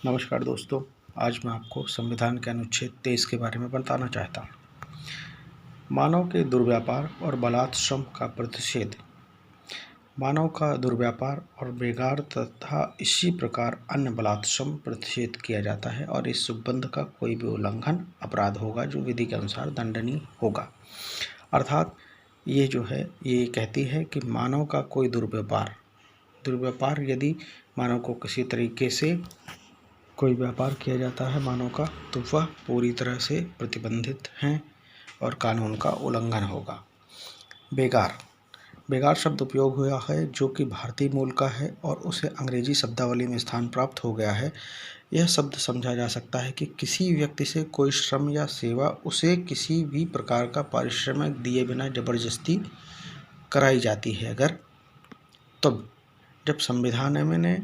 नमस्कार दोस्तों, आज मैं आपको संविधान के अनुच्छेद 23 के बारे में बताना चाहता हूँ। मानव के दुर्व्यापार और बलात्श्रम का प्रतिषेध। मानव का दुर्व्यापार और बेगार तथा इसी प्रकार अन्य बलात्श्रम प्रतिषेध किया जाता है और इस उपबंध का कोई भी उल्लंघन अपराध होगा जो विधि के अनुसार दंडनीय होगा। अर्थात ये जो है ये कहती है कि मानव का कोई दुर्व्यापार यदि मानव को किसी तरीके से कोई व्यापार किया जाता है मानव का, तो वह पूरी तरह से प्रतिबंधित हैं और कानून का उल्लंघन होगा। बेगार शब्द उपयोग हुआ है जो कि भारतीय मूल का है और उसे अंग्रेजी शब्दावली में स्थान प्राप्त हो गया है। यह शब्द समझा जा सकता है कि किसी व्यक्ति से कोई श्रम या सेवा उसे किसी भी प्रकार का पारिश्रमिक दिए बिना जबरदस्ती कराई जाती है। अगर तब जब संविधान ने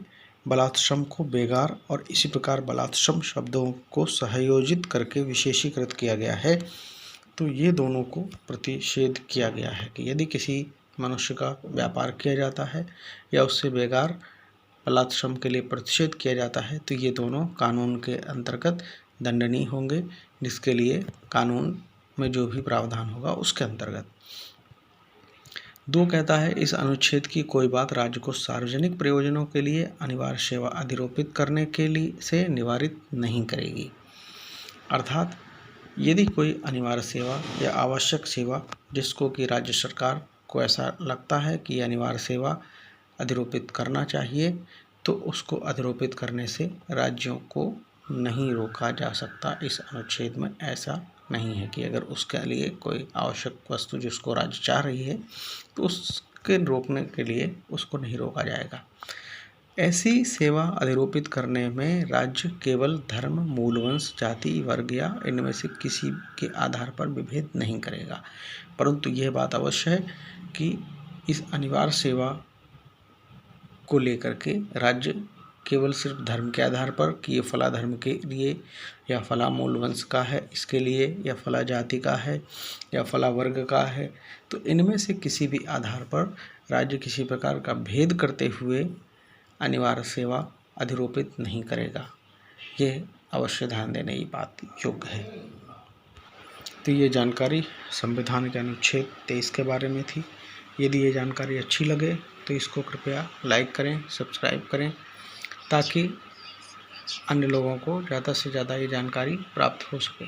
बलात्श्रम को बेगार और इसी प्रकार बलात्श्रम शब्दों को सहयोजित करके विशेषीकृत किया गया है, तो ये दोनों को प्रतिषेध किया गया है कि यदि किसी मनुष्य का व्यापार किया जाता है या उससे बेगार बलात्श्रम के लिए प्रतिषेध किया जाता है, तो ये दोनों कानून के अंतर्गत दंडनीय होंगे, जिसके लिए कानून में जो भी प्रावधान होगा उसके अंतर्गत। 2 कहता है, इस अनुच्छेद की कोई बात राज्य को सार्वजनिक प्रयोजनों के लिए अनिवार्य सेवा अधिरोपित करने के लिए से निवारित नहीं करेगी। अर्थात यदि कोई अनिवार्य सेवा या आवश्यक सेवा जिसको कि राज्य सरकार को ऐसा लगता है कि अनिवार्य सेवा अधिरोपित करना चाहिए, तो उसको अधिरोपित करने से राज्यों को नहीं रोका जा सकता। इस अनुच्छेद में ऐसा नहीं है कि अगर उसके लिए कोई आवश्यक वस्तु जिसको राज्य चाह रही है तो उसके रोकने के लिए उसको नहीं रोका जाएगा। ऐसी सेवा अधिरोपित करने में राज्य केवल धर्म, मूलवंश, जाति, वर्ग या इनमें से किसी के आधार पर विभेद नहीं करेगा, परंतु यह बात अवश्य है कि इस अनिवार्य सेवा को लेकर के राज्य केवल सिर्फ धर्म के आधार पर कि ये फला धर्म के लिए या फला मूल वंश का है इसके लिए या फला जाति का है या फला वर्ग का है, तो इनमें से किसी भी आधार पर राज्य किसी प्रकार का भेद करते हुए अनिवार्य सेवा अधिरोपित नहीं करेगा। ये अवश्य ध्यान देने की बात योग्य है। तो ये जानकारी संविधान के अनुच्छेद 23 के बारे में थी। यदि ये जानकारी अच्छी लगे तो इसको कृपया लाइक करें, सब्सक्राइब करें, ताकि अन्य लोगों को ज़्यादा से ज़्यादा ये जानकारी प्राप्त हो सके।